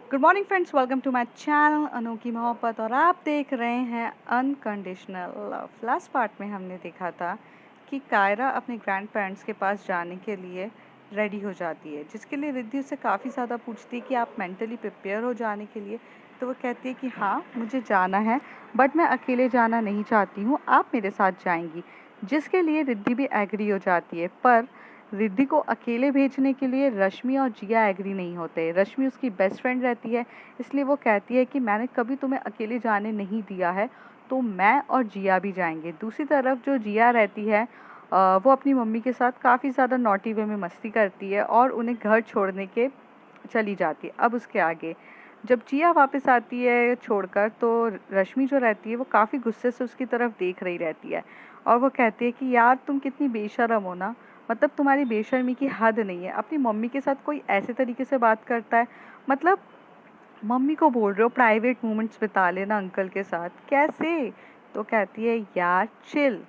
Good morning friends, welcome to my channel Anokhi Mohabbat. और आप देख रहे हैं अनकंडीशनल लव। लास्ट पार्ट में हमने देखा था कि कायरा अपने ग्रैंड पेरेंट्स के पास जाने के लिए रेडी हो जाती है, जिसके लिए रिद्धि उससे काफ़ी ज़्यादा पूछती है कि आप मेंटली प्रिपेयर हो जाने के लिए। तो वो कहती है कि हाँ, मुझे जाना है, बट मैं अकेले जाना नहीं चाहती हूँ, आप मेरे साथ जाएंगी। जिसके लिए रिद्धि भी एग्री हो जाती है, पर रिद्धि को अकेले भेजने के लिए रश्मि और जिया एग्री नहीं होते। रश्मि उसकी बेस्ट फ्रेंड रहती है, इसलिए वो कहती है कि मैंने कभी तुम्हें अकेले जाने नहीं दिया है, तो मैं और जिया भी जाएंगे। दूसरी तरफ जो जिया रहती है, वो अपनी मम्मी के साथ काफ़ी ज़्यादा नॉटी वे में मस्ती करती है और उन्हें घर छोड़ने के चली जाती है। अब उसके आगे जब जिया वापस आती है छोड़कर, तो रश्मि जो रहती है वो काफ़ी गुस्से से उसकी तरफ देख रही रहती है और वो कहती है कि यार तुम कितनी बेशर्म हो ना, मतलब तुम्हारी बेशर्मी की हद नहीं है। अपनी मम्मी के साथ कोई ऐसे तरीके से बात करता है, मतलब मम्मी को बोल रहे हो प्राइवेट मोमेंट्स बिता लेना अंकल के साथ, कैसे? तो कहती है यार चिल,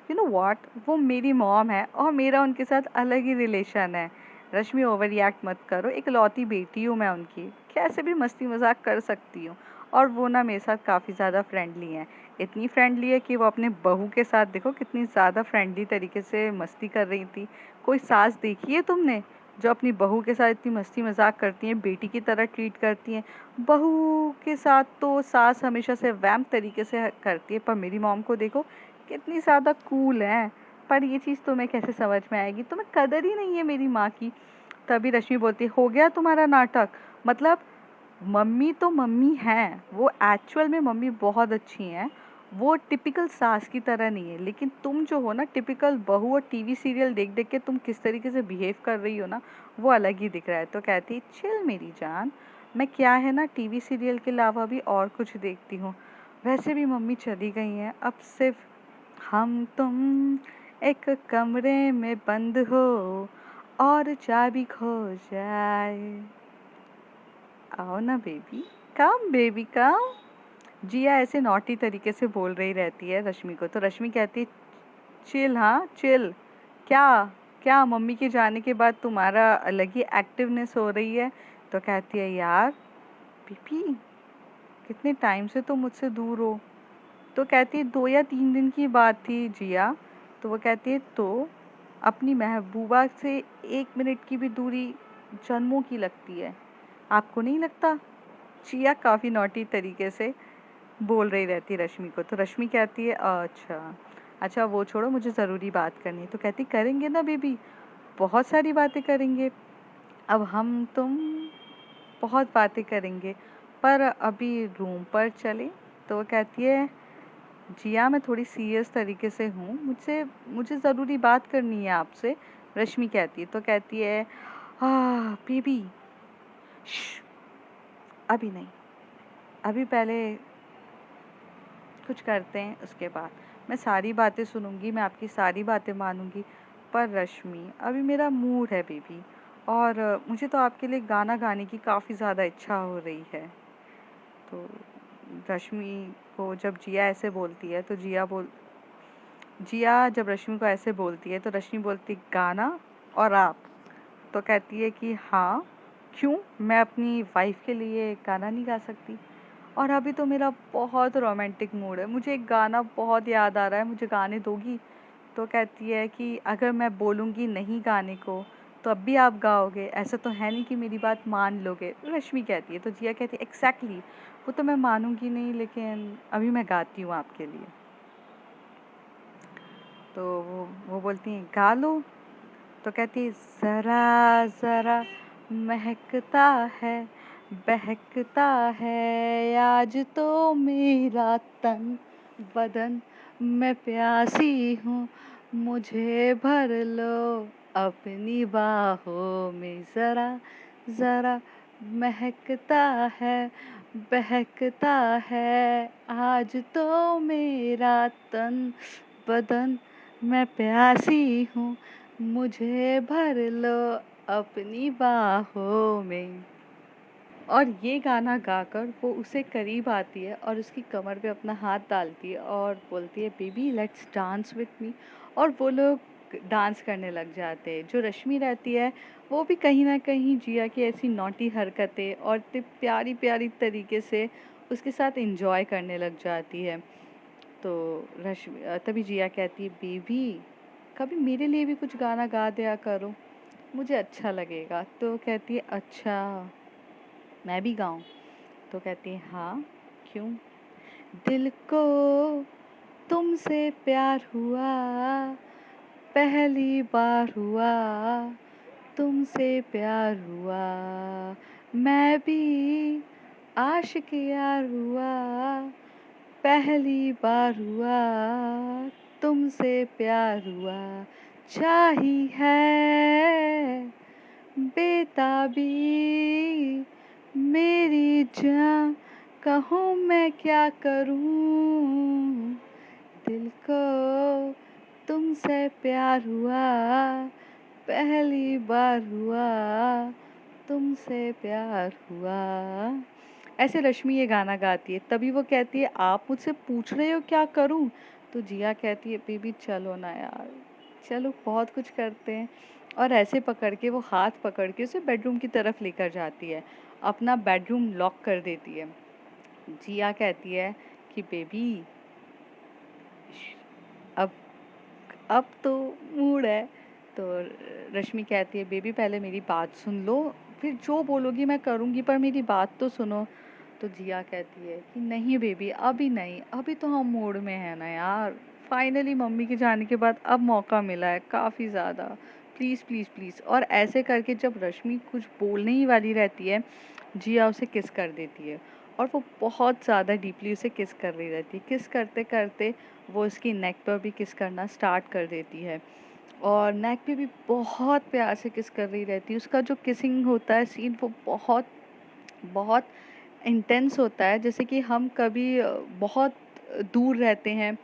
यू नो व्हाट, वो मेरी मॉम है और मेरा उनके साथ अलग ही रिलेशन है। रश्मि ओवर रिएक्ट मत करो, एक लौती बेटी हूँ मैं उनकी, कैसे भी मस्ती मजाक कर सकती हूँ। और वो ना मेरे साथ काफ़ी ज़्यादा फ्रेंडली हैं, इतनी फ्रेंडली है कि वो अपने बहू के साथ देखो कितनी ज़्यादा फ्रेंडली तरीके से मस्ती कर रही थी। कोई सास देखी है तुमने जो अपनी बहू के साथ इतनी मस्ती मजाक करती हैं, बेटी की तरह ट्रीट करती हैं? बहू के साथ तो सास हमेशा से वैम्प तरीके से करती है, पर मेरी मॉम को देखो कितनी ज़्यादा कूल है। पर ये चीज़ तुम्हें कैसे समझ में आएगी, तुम्हें कदर ही नहीं है मेरी माँ की। तभी रश्मि बोलती हो गया तुम्हारा नाटक, मतलब मम्मी तो मम्मी हैं, वो एक्चुअल में मम्मी बहुत अच्छी हैं, वो टिपिकल सास की तरह नहीं है। लेकिन तुम जो हो ना टिपिकल बहू, और टीवी सीरियल देख देख के तुम किस तरीके से बिहेव कर रही हो ना, वो अलग ही दिख रहा है। तो कहती चिल मेरी जान, मैं क्या है ना टीवी सीरियल के अलावा भी और कुछ देखती हूँ। वैसे भी मम्मी चली गई हैं, अब सिर्फ हम तुम एक कमरे में बंद हो और चाबी खो जाए। आओ ना बेबी, कम बेबी कम। जिया ऐसे नॉटी तरीके से बोल रही रहती है रश्मि को। तो रश्मि कहती है चिल, हाँ चिल। क्या क्या मम्मी के जाने के बाद तुम्हारा अलग ही एक्टिवनेस हो रही है? तो कहती है यार बेबी, कितने टाइम से तुम मुझसे दूर हो। तो कहती है 2 या 3 दिन की बात थी जिया। तो वो कहती है तो अपनी महबूबा से 1 मिनट की भी दूरी जन्मों की लगती है, आपको नहीं लगता? जिया काफ़ी नॉटी तरीके से बोल रही रहती है रश्मि को। तो रश्मि कहती है अच्छा अच्छा, वो छोड़ो, मुझे ज़रूरी बात करनी है। तो कहती करेंगे ना बेबी, बहुत सारी बातें करेंगे, अब हम तुम बहुत बातें करेंगे, पर अभी रूम पर चले। तो वो कहती है जिया मैं थोड़ी सीरियस तरीके से हूँ, मुझसे मुझे ज़रूरी बात करनी है आपसे। रश्मि कहती है। तो कहती है बेबी, अभी नहीं, अभी पहले कुछ करते हैं, उसके बाद मैं सारी बातें सुनूंगी, मैं आपकी सारी बातें मानूंगी। पर रश्मि अभी मेरा मूड है बेबी, और मुझे तो आपके लिए गाना गाने की काफ़ी ज़्यादा इच्छा हो रही है। तो रश्मि को जब जिया ऐसे बोलती है, तो जिया जब रश्मि को ऐसे बोलती है, तो रश्मि बोलती है गाना और आप? तो कहती है कि हाँ, क्यों, मैं अपनी वाइफ के लिए गाना नहीं गा सकती? और अभी तो मेरा बहुत रोमांटिक मूड है, मुझे एक गाना बहुत याद आ रहा है, मुझे गाने दोगी? तो कहती है कि अगर मैं बोलूँगी नहीं गाने को, तो अब भी आप गाओगे? ऐसा तो है नहीं कि मेरी बात मान लोगे? रश्मि कहती है। तो जिया कहती है एग्जैक्टली, वो तो मैं मानूंगी नहीं, लेकिन अभी मैं गाती हूँ आपके लिए। तो वो बोलती हैं गा लो। तो कहती है ज़रा ज़रा महकता है, बहकता है आज तो मेरा तन बदन, मैं प्यासी हूँ, मुझे भर लो अपनी बाहों में। ज़रा ज़रा महकता है, बहकता है आज तो मेरा तन बदन, मैं प्यासी हूँ, मुझे भर लो अपनी बाहों में। और ये गाना गाकर वो उसे करीब आती है और उसकी कमर पे अपना हाथ डालती है और बोलती है baby let's dance with me. और वो लोग डांस करने लग जाते। जो रश्मि रहती है वो भी कहीं न कहीं जिया की ऐसी नॉटी हरकतें और इतनी प्यारी-प्यारी तरीके से उसके साथ एन्जॉय करने लग जाती है। तो तभी जिया कहती है, बेबी कभी मेरे लिए भी कुछ गाना गा दिया करो, मुझे अच्छा लगेगा। तो कहती है, अच्छा मैं भी गाऊं? तो कहती है, हाँ क्यों? दिल को तुमसे प्यार हुआ, पहली बार हुआ, तुमसे प्यार हुआ, मैं भी आशिक यार हुआ, पहली बार हुआ, तुमसे प्यार हुआ, चाही है बेताबी मेरी जान, कहूँ मैं क्या करूँ, दिल को तुमसे प्यार हुआ, पहली बार हुआ, तुमसे प्यार हुआ। ऐसे रश्मि ये गाना गाती है। तभी वो कहती है, आप मुझसे पूछ रहे हो क्या करूं? तो जिया कहती है, बेबी चलो ना यार, चलो बहुत कुछ करते हैं। और ऐसे पकड़ के वो हाथ पकड़ के उसे बेडरूम की तरफ लेकर जाती है, अपना बेडरूम लॉक कर देती है। जिया कहती है कि बेबी अब अब तो मूड है। तो रश्मि कहती है, बेबी पहले मेरी बात सुन लो, फिर जो बोलोगी मैं करूँगी, पर मेरी बात तो सुनो। तो जिया कहती है कि नहीं बेबी अभी नहीं, अभी तो हम मूड में हैं ना यार, फाइनली मम्मी के जाने के बाद अब मौका मिला है काफ़ी ज़्यादा, प्लीज़ प्लीज़ प्लीज़। और ऐसे करके जब रश्मि कुछ बोलने ही वाली रहती है, जिया उसे किस कर देती है। और वो बहुत ज़्यादा डीपली उसे किस कर रही रहती है। किस करते करते वो उसकी नेक पर भी किस करना स्टार्ट कर देती है, और नेक पे भी बहुत प्यार से किस कर रही रहती है। उसका जो किसिंग होता है सीन, वो बहुत बहुत इंटेंस होता है। जैसे कि हम कभी बहुत दूर रहते हैं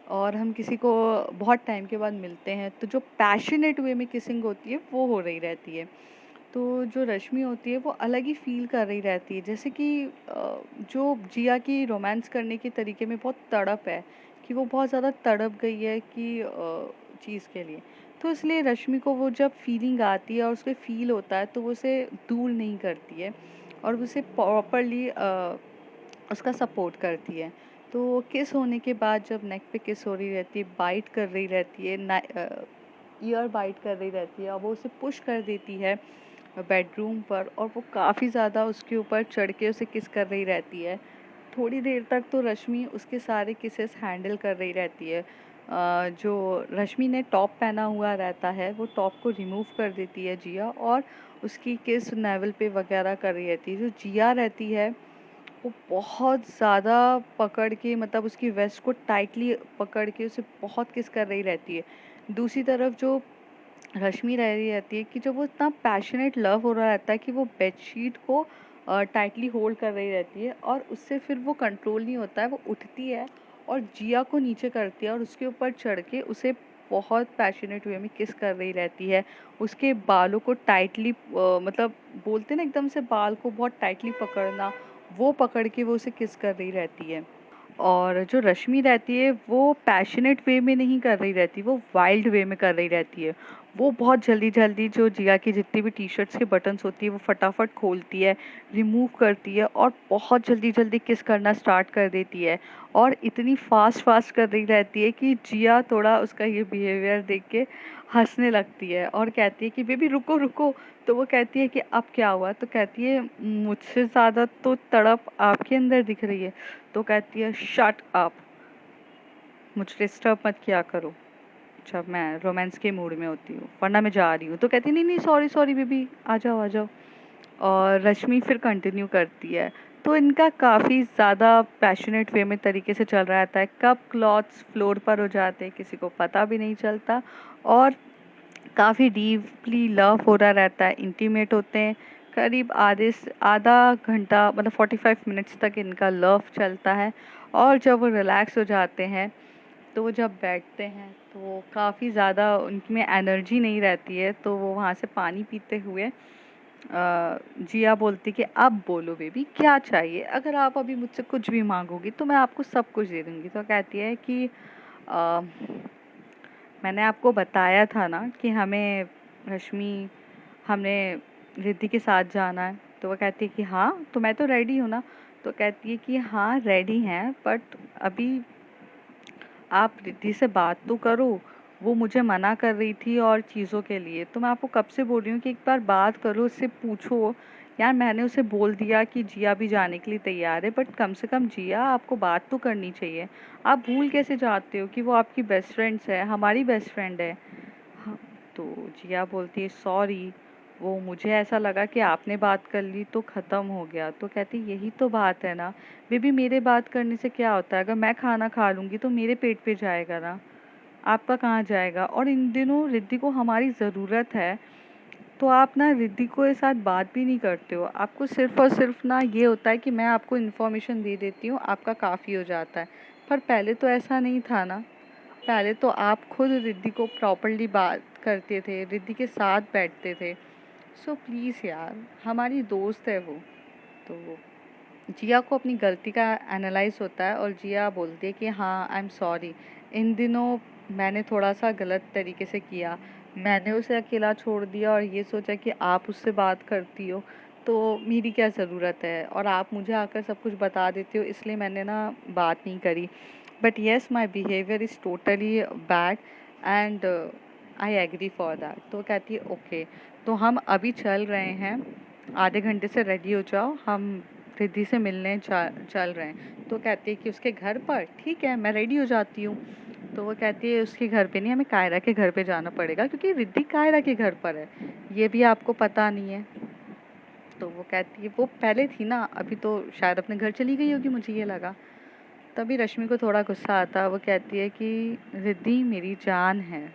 और हम किसी को बहुत टाइम के बाद मिलते हैं, तो जो पैशनेट वे में किसिंग होती है वो हो रही रहती है। तो जो रश्मि होती है वो अलग ही फ़ील कर रही रहती है, जैसे कि जो जिया की रोमांस करने के तरीके में बहुत तड़प है, कि वो बहुत ज़्यादा तड़प गई है कि चीज़ के लिए। तो इसलिए रश्मि को वो जब फीलिंग आती है और उसको फ़ील होता है, तो वो उसे दूर नहीं करती है और उसे प्रॉपरली उसका सपोर्ट करती है। तो किस होने के बाद जब नेक पे किस हो रही रहती है, बाइट कर रही रहती है, ईयर बाइट कर रही रहती है, और वो उसे पुश कर देती है बेडरूम पर, और वो काफ़ी ज़्यादा उसके ऊपर चढ़ के उसे किस कर रही रहती है। थोड़ी देर तक तो रश्मि उसके सारे किसेस हैंडल कर रही रहती है। जो रश्मि ने टॉप पहना हुआ रहता है, वो टॉप को रिमूव कर देती है जिया, और उसकी किस नेवल पे वगैरह कर रही रहती है। जो जिया रहती है वो बहुत ज़्यादा पकड़ के, मतलब उसकी वेस्ट को टाइटली पकड़ के उसे बहुत किस कर रही रहती है। दूसरी तरफ जो रश्मि रह रही रहती है, कि जब वो इतना पैशनेट लव हो रहा रहता है कि वो बेडशीट को टाइटली होल्ड कर रही रहती है, और उससे फिर वो कंट्रोल नहीं होता है, वो उठती है और जिया को नीचे करती है और उसके ऊपर चढ़ के उसे बहुत पैशनेट वे में किस कर रही रहती है। उसके बालों को टाइटली, मतलब बोलते हैं ना एकदम से बाल को बहुत टाइटली पकड़ना, वो पकड़ के वो उसे किस कर रही रहती है। और जो रश्मि रहती है वो पैशनेट वे में नहीं कर रही रहती, वो वाइल्ड वे में कर रही रहती है। वो बहुत जल्दी जल्दी जो जिया की जितनी भी टी शर्ट्स के बटन्स होती है वो फटाफट खोलती है, रिमूव करती है, और बहुत जल्दी जल्दी किस करना स्टार्ट कर देती है। और इतनी फास्ट फास्ट कर रही रहती है कि जिया थोड़ा उसका ये बिहेवियर देख के हंसने लगती है और कहती है कि बेबी रुको रुको। तो वो कहती है कि अब क्या हुआ? तो कहती है, मुझसे ज़्यादा तो तड़प आपके अंदर दिख रही है। तो कहती है, शट अप, मुझे डिस्टर्ब मत किया करो जब मैं रोमांस के मूड में होती हूँ, वरना मैं जा रही हूँ। तो कहती है, नहीं नहीं सॉरी सॉरी बेबी, आ जाओ आ जाओ। और रश्मि फिर कंटिन्यू करती है। तो इनका काफ़ी ज़्यादा पैशनेट वे में तरीके से चल रहा था। कब क्लॉथ्स फ्लोर पर हो जाते हैं किसी को पता भी नहीं चलता, और काफ़ी डीपली लव हो रहा रहता है, इंटीमेट होते हैं। करीब आधा घंटा, मतलब 45 मिनट्स तक इनका लव चलता है। और जब वो रिलैक्स हो जाते हैं, तो वो जब बैठते हैं तो काफ़ी ज़्यादा उनमें एनर्जी नहीं रहती है, तो वो वहाँ से पानी पीते हुए जिया बोलती कि अब बोलो बेबी क्या चाहिए, अगर आप अभी मुझसे कुछ भी मांगोगी तो मैं आपको सब कुछ दे दूँगी। तो कहती है कि अ, मैंने आपको बताया था ना कि रश्मि हमने रिद्धि के साथ जाना है। तो वो कहती है कि हाँ, तो मैं तो रेडी हूँ ना। तो कहती है कि हाँ रेडी हैं, बट अभी आप रिद्धि से बात तो करो। वो मुझे मना कर रही थी और चीज़ों के लिए, तो मैं आपको कब से बोल रही हूँ कि एक बार बात करो, उससे पूछो। यार मैंने उसे बोल दिया कि जिया भी जाने के लिए तैयार है, बट कम से कम जिया आपको बात तो करनी चाहिए। आप भूल कैसे जाते हो कि वो आपकी बेस्ट फ्रेंड्स है, हमारी बेस्ट फ्रेंड है। हाँ, तो जिया बोलती है सॉरी, वो मुझे ऐसा लगा कि आपने बात कर ली तो ख़त्म हो गया। तो कहती यही तो बात है ना बेबी, मेरे बात करने से क्या होता है? अगर मैं खाना खा लूँगी तो मेरे पेट पे जाएगा ना, आपका कहाँ जाएगा? और इन दिनों रिद्धि को हमारी ज़रूरत है, तो आप ना रिद्धि को साथ बात भी नहीं करते हो। आपको सिर्फ़ और सिर्फ़ ना ये होता है कि मैं आपको इन्फॉर्मेशन दे देती हूँ, आपका काफ़ी हो जाता है। पर पहले तो ऐसा नहीं था ना। पहले तो आप खुद रिद्धि को प्रॉपर्ली बात करते थे, रिद्धि के साथ बैठते थे। सो प्लीज़ यार, हमारी दोस्त है वो। तो जिया को अपनी गलती का एनालाइज़ होता है और जिया बोलती है कि हाँ आई एम सॉरी, इन दिनों मैंने थोड़ा सा गलत तरीके से किया। मैंने उसे अकेला छोड़ दिया और ये सोचा कि आप उससे बात करती हो तो मेरी क्या ज़रूरत है, और आप मुझे आकर सब कुछ बता देते हो, इसलिए मैंने ना बात नहीं करी। But yes my behaviour is totally bad and I agree for that. तो कहती है ओके, तो हम अभी चल रहे हैं, आधे घंटे से रेडी हो जाओ, हम रिद्धि से मिलने चल रहे हैं। तो कहती है कि उसके घर पर, ठीक है मैं रेडी हो जाती हूँ। तो वो कहती है उसके घर पे नहीं, हमें कायरा के घर पे जाना पड़ेगा क्योंकि रिद्धि कायरा के घर पर है, ये भी आपको पता नहीं है। तो वो कहती है वो पहले थी ना, अभी तो शायद अपने घर चली गई होगी, मुझे ये लगा। तभी रश्मि को थोड़ा गुस्सा आता है, वो कहती है कि रिद्धि मेरी जान है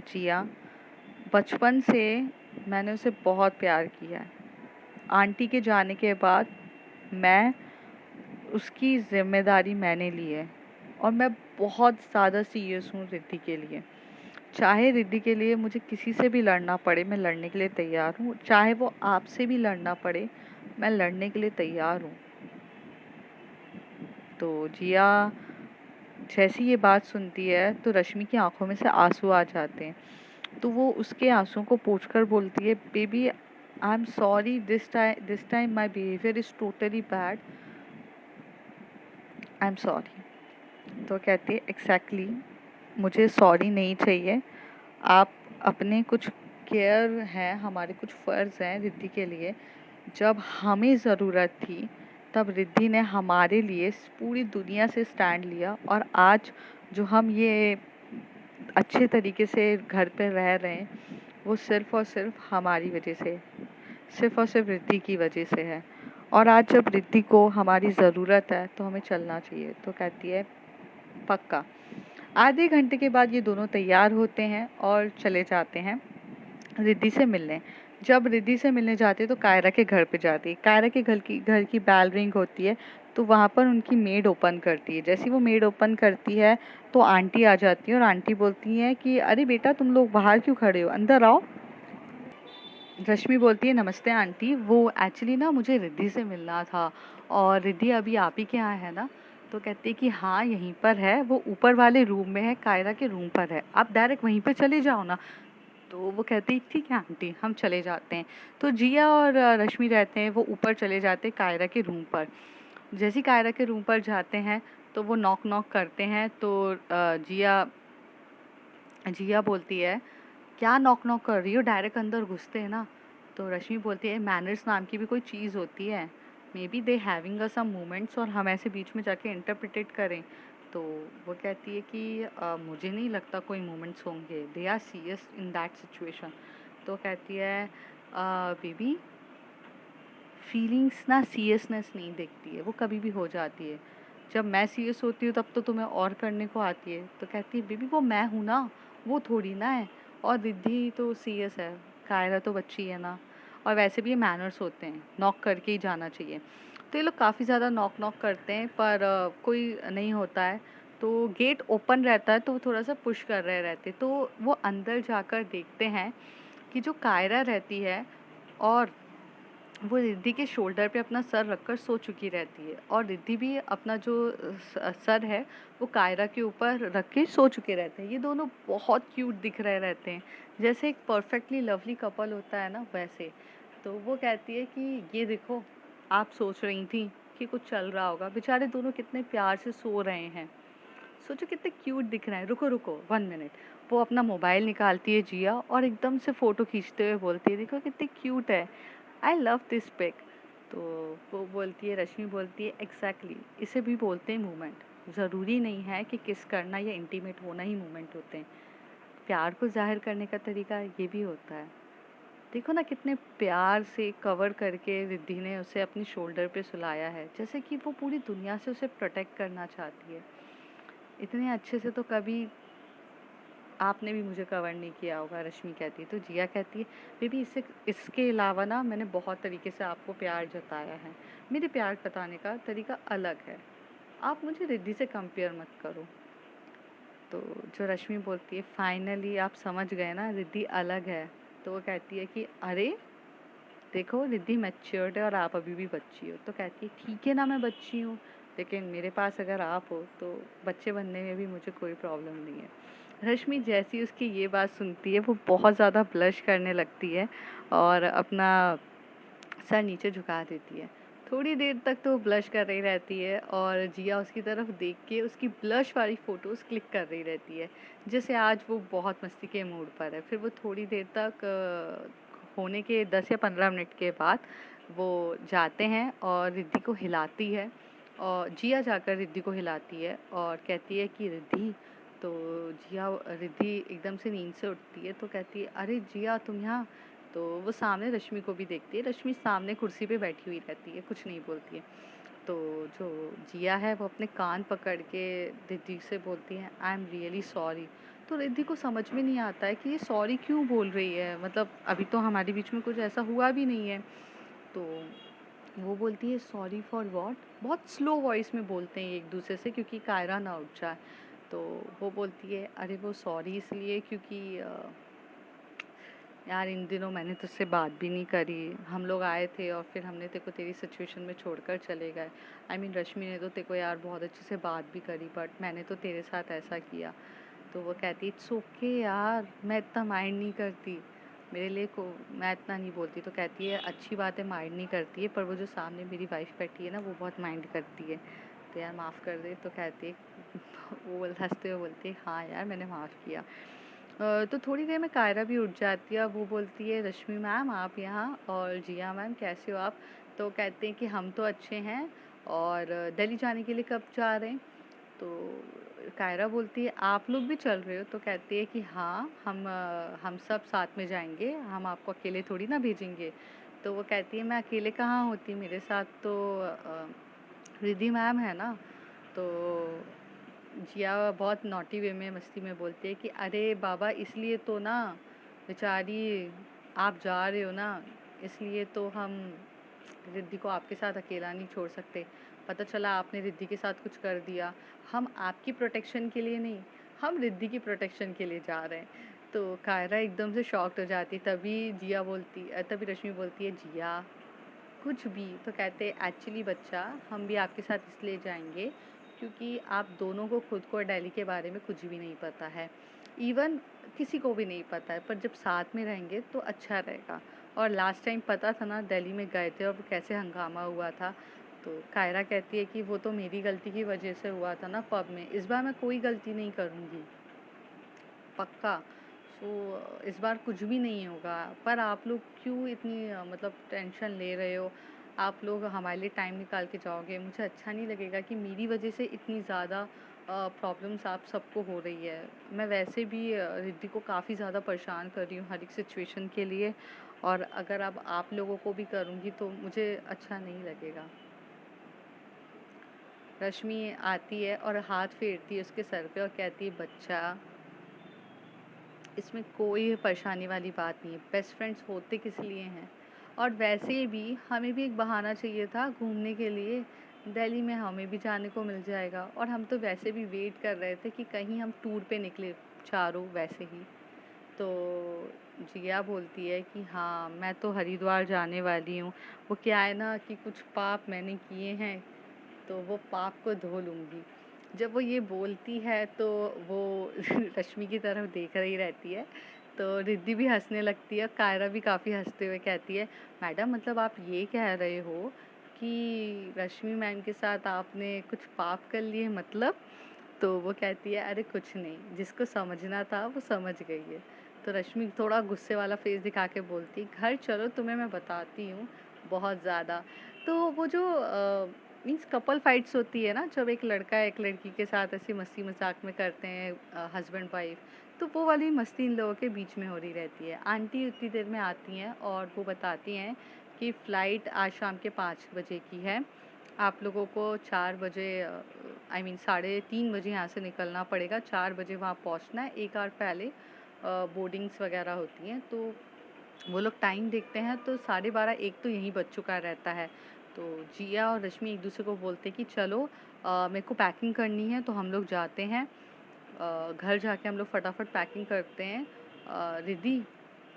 जिया, बचपन से मैंने उसे बहुत प्यार किया है। आंटी के जाने के बाद मैं उसकी ज़िम्मेदारी मैंने ली है और मैं बहुत ज़्यादा सीरियस हूँ रिद्धि के लिए। चाहे रिद्धि के लिए मुझे किसी से भी लड़ना पड़े, मैं लड़ने के लिए तैयार हूँ। चाहे वो आपसे भी लड़ना पड़े, मैं लड़ने के लिए तैयार हूँ। तो जिया जैसी ये बात सुनती है तो रश्मि की आंखों में से आंसू आ जाते हैं। तो वो उसके आंसुओं को पोंछकर बोलती है baby I am sorry, this time my behaviour is totally bad, I am sorry. तो कहती है एग्जैक्टली, मुझे सॉरी नहीं चाहिए। आप अपने कुछ केयर हैं, हमारे कुछ फ़र्ज़ हैं रिद्धि के लिए। जब हमें ज़रूरत थी तब रिद्धि ने हमारे लिए पूरी दुनिया से स्टैंड लिया, और आज जो हम ये अच्छे तरीके से घर पे रह रहे हैं वो सिर्फ़ और सिर्फ हमारी वजह से, सिर्फ़ और सिर्फ रिद्धि की वजह से है। और आज जब रिद्धि को हमारी ज़रूरत है तो हमें चलना चाहिए। तो कहती है पक्का। आधे घंटे के बाद ये दोनों तैयार होते हैं और चले जाते हैं रिद्धि से मिलने। जब रिद्धि से मिलने जाते हैं तो कायरा के घर पे जाती है। कायरा के घर की बेल रिंग होती है, तो वहाँ पर उनकी मेड ओपन करती है। जैसे ही वो मेड ओपन करती है तो आंटी आ जाती है और आंटी बोलती हैं कि अरे बेटा तुम लोग बाहर क्यों खड़े हो, अंदर आओ। रश्मि बोलती है नमस्ते आंटी, वो एक्चुअली ना मुझे रिद्धि से मिलना था, और रिद्धि अभी आप ही के यहाँ है ना? तो कहती है कि हाँ यहीं पर है, वो ऊपर वाले रूम में है, कायरा के रूम पर है, आप डायरेक्ट वहीं पे चले जाओ ना। तो वो कहती है ठीक है आंटी, हम चले जाते हैं। तो जिया और रश्मि रहते हैं, वो ऊपर चले जाते हैं कायरा के रूम पर। जैसे ही कायरा के रूम पर जाते हैं तो वो नॉक नॉक करते हैं। तो जिया जिया बोलती है क्या नॉक नॉक कर रही हो, डायरेक्ट अंदर घुसते हैं ना। तो रश्मि बोलती है मैनर्स नाम की भी कोई चीज़ होती है, maybe they having some moments और हम ऐसे बीच में जाके इंटरप्रिटेट करें। तो वो कहती है कि मुझे नहीं लगता कोई मोमेंट्स होंगे, they are serious in that situation. तो कहती है बेबी फीलिंग्स ना सीरियसनेस नहीं देखती है, वो कभी भी हो जाती है। जब मैं सीरियस होती हूँ तब तो तुम्हें और करने को आती है। तो कहती है बेबी वो मैं हूँ ना, वो थोड़ी ना है। और रिद्धि तो सीरियस है, कायरा तो बच्ची है ना। और वैसे भी ये मैनर्स होते हैं, नॉक करके ही जाना चाहिए। तो ये लोग काफ़ी ज़्यादा नॉक नॉक करते हैं पर कोई नहीं होता है। तो गेट ओपन रहता है तो वो थोड़ा सा पुश कर रहे रहते, तो वो अंदर जाकर देखते हैं कि जो कायरा रहती है और वो रिद्धि के शोल्डर पे अपना सर रखकर सो चुकी रहती है और रिद्धि भी अपना जो सर है वो कायरा के ऊपर रख के सो चुके रहते हैं। ये दोनों बहुत क्यूट दिख रहे रहते हैं, जैसे एक परफेक्टली लवली कपल होता है ना वैसे। तो वो कहती है कि ये देखो, आप सोच रही थी कि कुछ चल रहा होगा, बेचारे दोनों कितने प्यार से सो रहे हैं, सोचो कितने क्यूट दिख रहे हैं। रुको रुको 1 मिनट। वो अपना मोबाइल निकालती है जिया और एकदम से फ़ोटो खींचते हुए बोलती है, देखो कितनी क्यूट है, आई लव दिस पिक। तो वो बोलती है, रश्मि बोलती है, एग्जैक्टली इसे भी बोलते हैं मूवमेंट। ज़रूरी नहीं है कि किस करना या इंटीमेट होना ही मूवमेंट होते हैं, प्यार को जाहिर करने का तरीका ये भी होता है। देखो ना कितने प्यार से कवर करके रिद्धि ने उसे अपनी शोल्डर पे सुलाया है, जैसे कि वो पूरी दुनिया से उसे प्रोटेक्ट करना चाहती है। इतने अच्छे से तो कभी आपने भी मुझे कवर नहीं किया होगा, रश्मि कहती है। तो जिया कहती है, बेबी इसके अलावा ना मैंने बहुत तरीके से आपको प्यार जताया है, मेरे प्यार जताने का तरीका अलग है, आप मुझे रिद्धि से कंपेयर मत करो। तो जो रश्मि बोलती है, फाइनली आप समझ गए ना, रिद्धि अलग है। तो वो कहती है कि अरे देखो, रिद्धि मैच्योर्ड है और आप अभी भी बच्ची हो। तो कहती है, ठीक है ना मैं बच्ची हूँ, लेकिन मेरे पास अगर आप हो तो बच्चे बनने में भी मुझे कोई प्रॉब्लम नहीं है। रश्मि जैसी उसकी ये बात सुनती है वो बहुत ज़्यादा ब्लश करने लगती है और अपना सर नीचे झुका देती है। थोड़ी देर तक तो ब्लश कर रही रहती है और जिया उसकी तरफ देख के उसकी ब्लश वाली फ़ोटोज़ क्लिक कर रही रहती है, जैसे आज वो बहुत मस्ती के मूड पर है। फिर वो थोड़ी देर तक होने के 10 या 15 मिनट के बाद वो जाते हैं और रिद्धि को हिलाती है, और जिया जाकर रिद्धि को हिलाती है और कहती है कि रिद्धि। तो जिया रिद्धि एकदम से नींद से उठती है तो कहती है, अरे जिया तुम यहाँ। तो वो सामने रश्मि को भी देखती है, रश्मि सामने कुर्सी पे बैठी हुई रहती है, कुछ नहीं बोलती है। तो जो जिया है वो अपने कान पकड़ के रिद्धि से बोलती है, आई एम रियली सॉरी। तो रिद्धि को समझ में नहीं आता है कि ये सॉरी क्यों बोल रही है, मतलब अभी तो हमारे बीच में कुछ ऐसा हुआ भी नहीं है। तो वो बोलती है, सॉरी फॉर व्हाट। बहुत स्लो वॉइस में बोलते हैं एक दूसरे से क्योंकि कायरा ना उठ जाए। तो वो बोलती है, अरे वो सॉरी इसलिए क्योंकि यार इन दिनों मैंने तुझसे बात भी नहीं करी, हम लोग आए थे और फिर हमने तेरे को तेरी सिचुएशन में छोड़कर चले गए। आई मीन रश्मि ने तो तेरे को यार बहुत अच्छे से बात भी करी, बट मैंने तो तेरे साथ ऐसा किया। तो वो कहती, इट्स ओके यार, मैं इतना माइंड नहीं करती, मेरे लिए को मैं इतना नहीं बोलती। तो कहती है, अच्छी बात है माइंड नहीं करती है, पर वो जो सामने मेरी वाइफ बैठी है ना वो बहुत माइंड करती है, तो यार माफ़ कर दे। तो कहती है वो हंसते हुए बोलती है, हाँ यार मैंने माफ़ किया। तो थोड़ी देर में कायरा भी उठ जाती है, वो बोलती है, रश्मि मैम आप यहाँ, और जिया मैम कैसे हो आप। तो कहते हैं कि हम तो अच्छे हैं, और दिल्ली जाने के लिए कब जा रहे हैं। तो कायरा बोलती है, आप लोग भी चल रहे हो। तो कहती है कि हाँ हम सब साथ में जाएंगे, हम आपको अकेले थोड़ी ना भेजेंगे। तो वो कहती है, मैं अकेले कहाँ होती, मेरे साथ तो रिद्धि मैम है ना। तो जिया बहुत नॉटी वे में मस्ती में बोलती है कि अरे बाबा, इसलिए तो ना बेचारी, आप जा रहे हो ना, इसलिए तो हम रिद्धि को आपके साथ अकेला नहीं छोड़ सकते। पता चला आपने रिद्धि के साथ कुछ कर दिया, हम आपकी प्रोटेक्शन के लिए नहीं, हम रिद्धि की प्रोटेक्शन के लिए जा रहे हैं। तो कायरा एकदम से शॉक्ड हो जाती, तभी रश्मि बोलती है, जिया कुछ भी। तो कहते हैं, एक्चुअली बच्चा, हम भी आपके साथ इसलिए जाएंगे क्योंकि आप दोनों को खुद को दिल्ली के बारे में कुछ भी नहीं पता है, इवन किसी को भी नहीं पता है, पर जब साथ में रहेंगे तो अच्छा रहेगा। और लास्ट टाइम पता था ना दिल्ली में गए थे और वो कैसे हंगामा हुआ था। तो कायरा कहती है कि वो तो मेरी गलती की वजह से हुआ था ना पब में, इस बार मैं कोई गलती नहीं करूँगी, पक्का। सो इस बार कुछ भी नहीं होगा। पर आप लोग क्यों इतनी मतलब टेंशन ले रहे हो, आप लोग हमारे लिए टाइम निकाल के जाओगे, मुझे अच्छा नहीं लगेगा कि मेरी वजह से इतनी ज़्यादा प्रॉब्लम्स आप सबको हो रही है। मैं वैसे भी रिद्धि को काफ़ी ज़्यादा परेशान कर रही हूँ हर एक सिचुएशन के लिए, और अगर अब आप लोगों को भी करूँगी तो मुझे अच्छा नहीं लगेगा। रश्मि आती है और हाथ फेरती है उसके सर पे और कहती है, बच्चा, इसमें कोई परेशानी वाली बात नहीं है, बेस्ट फ्रेंड्स होते किस लिए हैं। और वैसे भी हमें भी एक बहाना चाहिए था घूमने के लिए, दिल्ली में हमें भी जाने को मिल जाएगा, और हम तो वैसे भी वेट कर रहे थे कि कहीं हम टूर पे निकले चारों वैसे ही। तो जिया बोलती है कि हाँ, मैं तो हरिद्वार जाने वाली हूँ। वो क्या है ना कि कुछ पाप मैंने किए हैं, तो वो पाप को धो लूँगी। जब वो ये बोलती है तो वो रश्मि की तरफ देख रही रहती है। तो रिद्धि भी हँसने लगती है, कायरा भी काफ़ी हँसते हुए कहती है, मैडम मतलब आप ये कह रहे हो कि रश्मि मैम के साथ आपने कुछ पाप कर लिए मतलब? तो वो कहती है अरे कुछ नहीं, जिसको समझना था वो समझ गई है। तो रश्मि थोड़ा गुस्से वाला फेस दिखा के बोलती, घर चलो तुम्हें मैं बताती हूँ, बहुत ज़्यादा। तो वो जो मीन्स कपल फाइट्स होती है ना, जब एक लड़का एक लड़की के साथ ऐसी मस्ती मजाक में करते हैं हस्बैंड वाइफ, तो वो वाली मस्ती इन लोगों के बीच में हो रही रहती है। आंटी उतनी देर में आती हैं और वो बताती हैं कि फ़्लाइट आज शाम के 5 बजे की है, आप लोगों को 4 बजे आई मीन 3:30 बजे यहाँ से निकलना पड़ेगा, 4 बजे वहाँ पहुँचना है, एक आवर पहले बोर्डिंग्स वगैरह होती हैं। तो वो लोग टाइम देखते हैं तो 12:30 एक तो यहीं बज चुका रहता है। तो जिया और रश्मि एक दूसरे को बोलते कि चलो मेरे को पैकिंग करनी है तो हम लोग जाते हैं, घर जाके हम लोग फटाफट पैकिंग करते हैं। रिद्धि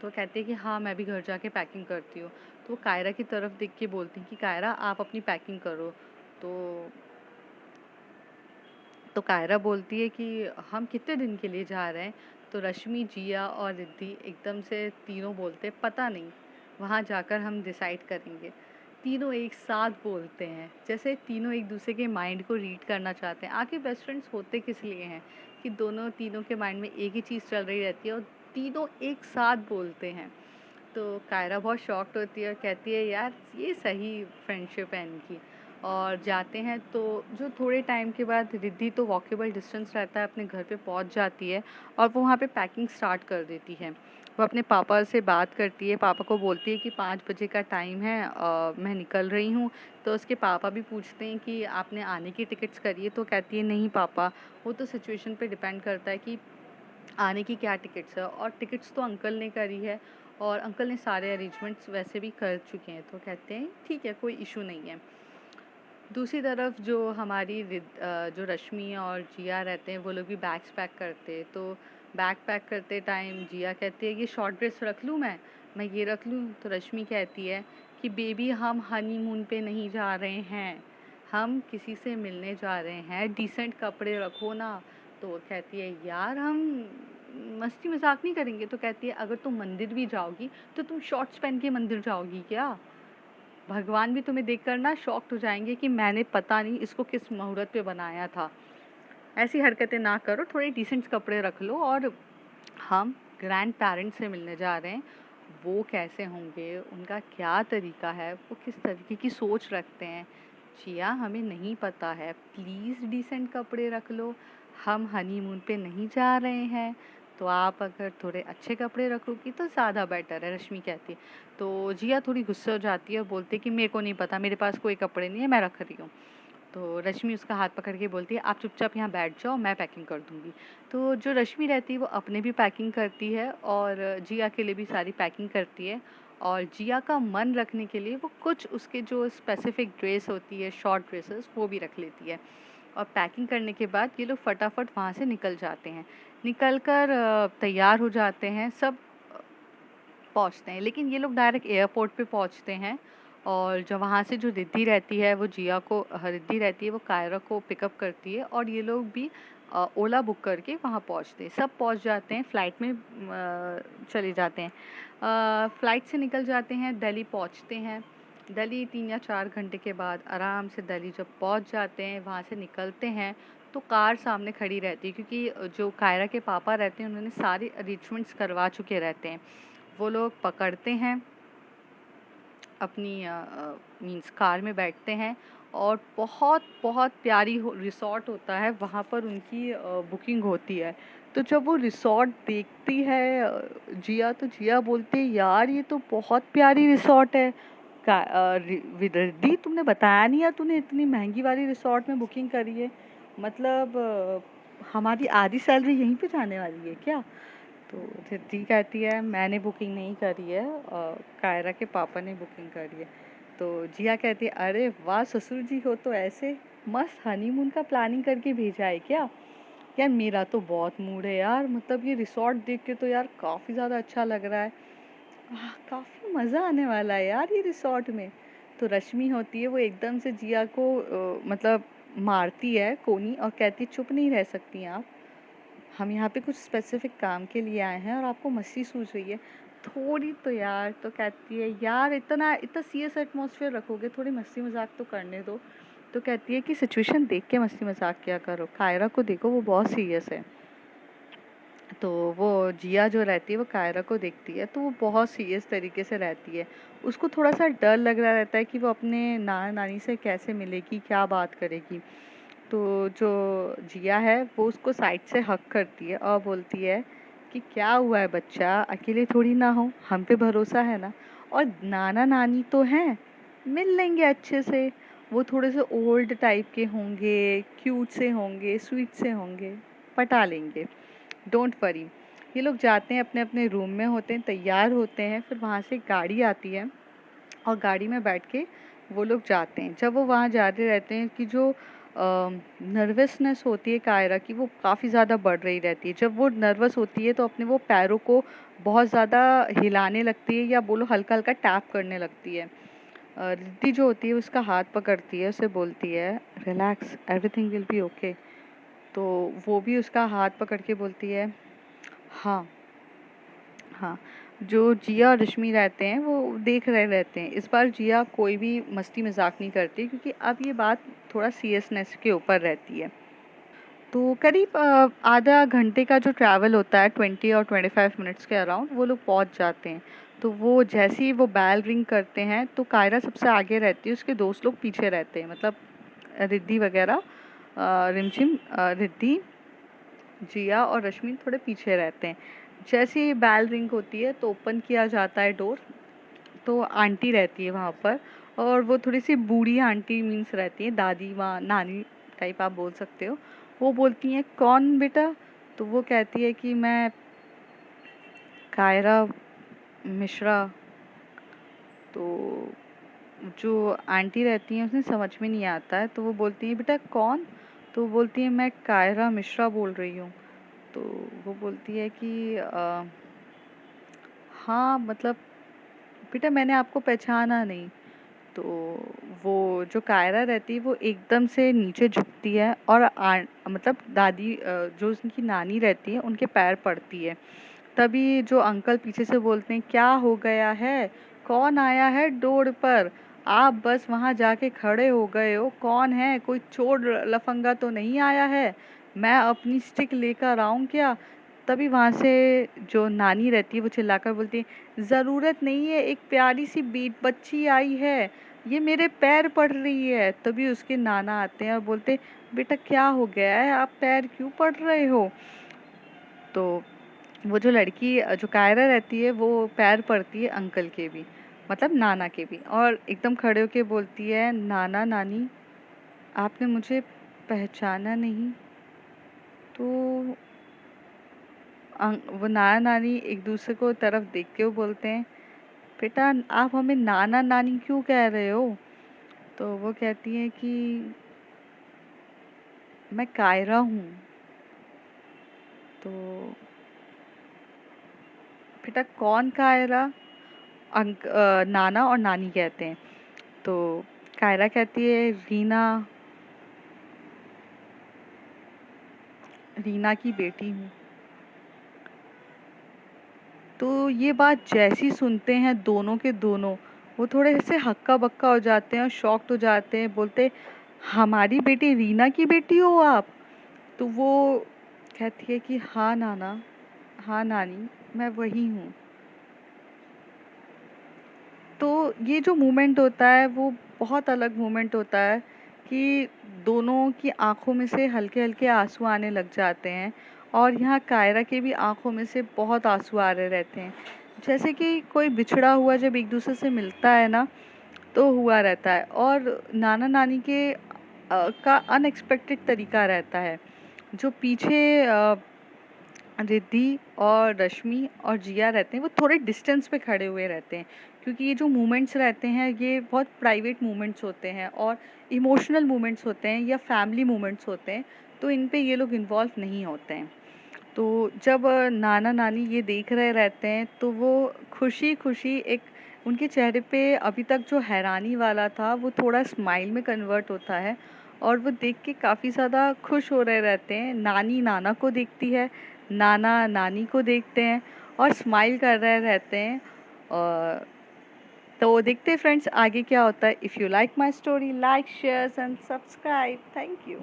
तो कहती है कि हाँ मैं भी घर जाके पैकिंग करती हूँ। तो वो कायरा की तरफ देख के बोलती हैं कि कायरा आप अपनी पैकिंग करो। तो तो कायरा बोलती है कि हम कितने दिन के लिए जा रहे हैं? तो रश्मि, जिया और रिद्धि एकदम से तीनों बोलते हैं पता नहीं, वहाँ जाकर हम डिसाइड करेंगे। तीनों एक साथ बोलते हैं, जैसे तीनों एक दूसरे के माइंड को रीड करना चाहते हैं। आखिर बेस्ट फ्रेंड्स होते किस लिए हैं? कि दोनों तीनों के माइंड में एक ही चीज़ चल रही रहती है और तीनों एक साथ बोलते हैं। तो कायरा बहुत शॉक्ड होती है और कहती है यार ये सही फ्रेंडशिप है इनकी। और जाते हैं तो जो थोड़े टाइम के बाद रिद्धि तो वॉकेबल डिस्टेंस रहता है, अपने घर पे पहुंच जाती है और वो वहाँ पे पैकिंग स्टार्ट कर देती है। वो अपने पापा से बात करती है, पापा को बोलती है कि 5 बजे का टाइम है, मैं निकल रही हूँ। तो उसके पापा भी पूछते हैं कि आपने आने की टिकट्स करी है? तो कहती है नहीं पापा, वो तो सिचुएशन पे डिपेंड करता है कि आने की क्या टिकट्स है, और टिकट्स तो अंकल ने करी है और अंकल ने सारे अरेंजमेंट्स वैसे भी कर चुके हैं। तो कहते हैं ठीक है कोई इशू नहीं है। दूसरी तरफ जो हमारी जो रश्मि और जिया रहते हैं वो लोग भी बैग्स पैक करते हैं। तो बैग पैक करते टाइम जिया कहती है ये शॉर्ट ड्रेस रख लूँ मैं ये रख लूँ? तो रश्मि कहती है कि बेबी हम हनीमून पे नहीं जा रहे हैं, हम किसी से मिलने जा रहे हैं, डिसेंट कपड़े रखो ना। तो वो कहती है यार हम मस्ती मजाक नहीं करेंगे। तो कहती है अगर तुम मंदिर भी जाओगी तो तुम शॉर्ट्स पहन के मंदिर जाओगी क्या? भगवान भी तुम्हें देखकर ना शॉक्ड हो जाएंगे कि मैंने पता नहीं इसको किस मुहूर्त पे बनाया था। ऐसी हरकतें ना करो, थोड़े डिसेंट कपड़े रख लो। और हम ग्रैंड पेरेंट्स से मिलने जा रहे हैं, वो कैसे होंगे, उनका क्या तरीका है, वो किस तरीके की सोच रखते हैं, जिया हमें नहीं पता है, प्लीज़ डिसेंट कपड़े रख लो। हम हनीमून पे नहीं जा रहे हैं, तो आप अगर थोड़े अच्छे कपड़े रखोगी तो ज़्यादा बेटर है, रश्मि कहती है। तो जिया थोड़ी गुस्से हो जाती है और बोलती है कि मेरे को नहीं पता, मेरे पास कोई कपड़े नहीं है, मैं रख रही हूँ। तो रश्मि उसका हाथ पकड़ के बोलती है आप चुपचाप यहाँ बैठ जाओ, मैं पैकिंग कर दूँगी। तो जो रश्मि रहती है वो अपने भी पैकिंग करती है और जिया के लिए भी सारी पैकिंग करती है। और जिया का मन रखने के लिए वो कुछ उसके जो स्पेसिफिक ड्रेस होती है, शॉर्ट ड्रेसेस, वो भी रख लेती है। और पैकिंग करने के बाद ये लोग फटाफट वहाँ से निकल जाते हैं। निकल कर तैयार हो जाते हैं, सब पहुँचते हैं। लेकिन ये लोग डायरेक्ट एयरपोर्ट पे पहुँचते हैं और जो वहाँ से जो रिद्धि रहती है वो जिया को रिद्धि रहती है वो कायरा को पिकअप करती है और ये लोग भी ओला बुक करके वहाँ पहुँचते हैं। सब पहुँच जाते हैं, फ़्लाइट में चले जाते हैं। फ़्लाइट से निकल जाते हैं, दिल्ली पहुँचते हैं। दिल्ली 3 या 4 घंटे के बाद आराम से दिल्ली जब पहुँच जाते हैं, वहाँ से निकलते हैं तो कार सामने खड़ी रहती है, क्योंकि जो कायरा के पापा रहते हैं उन्होंने सारे अरेंजमेंट्स करवा चुके रहते हैं। वो लोग पकड़ते हैं अपनी मीन्स कार में बैठते हैं और बहुत बहुत प्यारी रिसॉर्ट होता है वहाँ पर उनकी बुकिंग होती है। तो जब वो रिसॉर्ट देखती है जिया, तो जिया बोलती है यार ये तो बहुत प्यारी रिसॉर्ट है। रिद्धि तुमने बताया नहीं यार, तूने इतनी महंगी वाली रिसॉर्ट में बुकिंग करी है, मतलब हमारी आधी सैलरी यहीं पे जाने वाली है क्या? तो रिद्धि कहती है मैंने बुकिंग नहीं करी है, कायरा के पापा ने बुकिंग करी है। तो जिया कहती है अरे वाह ससुर जी हो तो ऐसे मस्त हनीमून का प्लानिंग करके भेजा है क्या? यार मेरा तो बहुत मूड है यार, मतलब ये रिसॉर्ट देख के तो यार काफ़ी ज़्यादा अच्छा लग रहा है। काफ़ी मज़ा आने वाला है यार ये रिसॉर्ट में। तो रश्मि होती है वो एकदम से जिया को मतलब मारती है कोनी और कहती है चुप नहीं रह सकती आप, हम यहाँ पे कुछ स्पेसिफिक काम के लिए आए हैं और आपको मस्ती सूझ रही है थोड़ी तो यार। तो कहती है यार इतना इतना सीरियस एटमॉस्फेयर रखोगे, थोड़ी मस्ती मजाक तो करने दो। तो कहती है कि सिचुएशन देख के मस्ती मजाक क्या करो, कायरा को देखो वो बहुत सीरियस है। तो वो जिया जो रहती है वो कायरा को देखती है तो वो बहुत सीरियस तरीके से रहती है। उसको थोड़ा सा डर लग रहा रहता है कि वो अपने नाना नानी से कैसे मिलेगी, क्या बात करेगी। तो जो जिया है वो उसको साइड से हक करती है और बोलती है कि क्या हुआ है बच्चा, अकेले थोड़ी ना हो, हम पे भरोसा है ना, और नाना नानी तो हैं, मिल लेंगे अच्छे से। वो थोड़े से ओल्ड टाइप के होंगे, क्यूट से होंगे, स्वीट से होंगे, पटा लेंगे, डोंट वरी। ये लोग जाते हैं अपने अपने रूम में, होते हैं तैयार होते हैं, फिर वहाँ से गाड़ी आती है और गाड़ी में बैठ के वो लोग जाते हैं। जब वो वहाँ जाते रहते हैं कि जो नर्वसनेस होती है कायरा की वो काफ़ी ज़्यादा बढ़ रही रहती है। जब वो नर्वस होती है तो अपने वो पैरों को बहुत ज़्यादा हिलाने लगती है या बोलो हल्का हल्का टैप करने लगती है। रिद्धि जो होती है उसका हाथ पकड़ती है, उसे बोलती है relax, everything will be okay. तो वो भी उसका हाथ पकड़ के बोलती है हाँ हाँ। जो जिया और रश्मि रहते हैं वो देख रहे रहते हैं। इस बार जिया कोई भी मस्ती मजाक नहीं करती क्योंकि अब ये बात थोड़ा सीरियसनेस के ऊपर रहती है। तो करीब आधा घंटे का जो ट्रैवल होता है 20 और 25 मिनट्स के अराउंड वो लोग पहुंच जाते हैं। तो वो जैसे ही वो बैल रिंग करते हैं तो कायरा सबसे आगे रहती है, उसके दोस्त लोग पीछे रहते हैं, मतलब रिद्धि वगैरह, रिमझिम, रिद्धि, जिया और रश्मि थोड़े पीछे रहते हैं। जैसे ही बेल रिंग होती है तो ओपन किया जाता है डोर। तो आंटी रहती है वहाँ पर, और वो थोड़ी सी बूढ़ी आंटी मीन्स रहती है, दादी माँ नानी टाइप आप बोल सकते हो। वो बोलती हैं कौन बेटा। तो वो कहती है कि मैं कायरा मिश्रा। तो जो आंटी रहती हैं उसे समझ में नहीं आता है तो वो बोलती है बेटा कौन। तो वो बोलती है मैं कायरा मिश्रा बोल रही हूँ। तो वो बोलती है कि हाँ मतलब बेटा मैंने आपको पहचाना नहीं। तो वो जो कायरा रहती है वो एकदम से नीचे झुकती है और मतलब दादी जो उसकी नानी रहती है उनके पैर पड़ती है। तभी जो अंकल पीछे से बोलते हैं क्या हो गया है, कौन आया है डोर पर, आप बस वहां जाके खड़े हो गए हो, कौन है, कोई चोर लफंगा तो नहीं आया है, मैं अपनी स्टिक लेकर आऊं क्या। तभी वहां से जो नानी रहती है वो चिल्लाकर बोलती है ज़रूरत नहीं है, एक प्यारी सी बीट बच्ची आई है, ये मेरे पैर पड़ रही है। तभी उसके नाना आते हैं और बोलते बेटा क्या हो गया है, आप पैर क्यों पड़ रहे हो। तो वो जो लड़की जो कायरा रहती है वो पैर पड़ती है अंकल के भी, मतलब नाना के भी, और एकदम खड़े होके बोलती है नाना नानी आपने मुझे पहचाना नहीं। तो वो नाना नानी एक दूसरे को तरफ देख के वो बोलते हैं बेटा आप हमें नाना नानी क्यों कह रहे हो। तो वो कहती है कि मैं कायरा हूँ। तो बेटा कौन कायरा, नाना और नानी कहते हैं। तो कायरा कहती है रीना, रीना की बेटी हूँ। तो ये बात जैसी सुनते हैं दोनों के दोनों वो थोड़े से हक्का बक्का हो जाते हैं और शॉक्ड हो जाते हैं, बोलते हमारी बेटी रीना की बेटी हो आप। तो वो कहती है कि हाँ नाना, हाँ नानी, मैं वही हूँ। तो ये जो मोमेंट होता है वो बहुत अलग मोमेंट होता है कि दोनों की आंखों में से हल्के हल्के आंसू आने लग जाते हैं। और यहाँ कायरा के भी आंखों में से बहुत आंसू आ रहे रहते हैं, जैसे कि कोई बिछड़ा हुआ जब एक दूसरे से मिलता है ना तो हुआ रहता है। और नाना नानी के का अनएक्सपेक्टेड तरीका रहता है। जो पीछे रिद्धि और रश्मि और जिया रहते हैं वो थोड़े डिस्टेंस पे खड़े हुए रहते हैं क्योंकि ये जो मोमेंट्स रहते हैं ये बहुत प्राइवेट मोमेंट्स होते हैं और इमोशनल मोमेंट्स होते हैं या फैमिली मोमेंट्स होते हैं, तो इन पे ये लोग इन्वॉल्व नहीं होते हैं। तो जब नाना-नानी ये देख रहे रहते हैं, तो वो खुशी-खुशी एक उनके चेहरे पे अभी तक जो हैरानी वाला था, वो थोड़ा स्माइल में कन्वर्ट होता है और वो देख के काफ़ी ज़्यादा खुश हो रहे रहते हैं। नानी नाना को देखती है, नाना नानी को देखते हैं और स्माइल कर रहे रहते हैं। तो देखते हैं फ्रेंड्स आगे क्या होता है। If you like my story, like, share and subscribe. Thank you.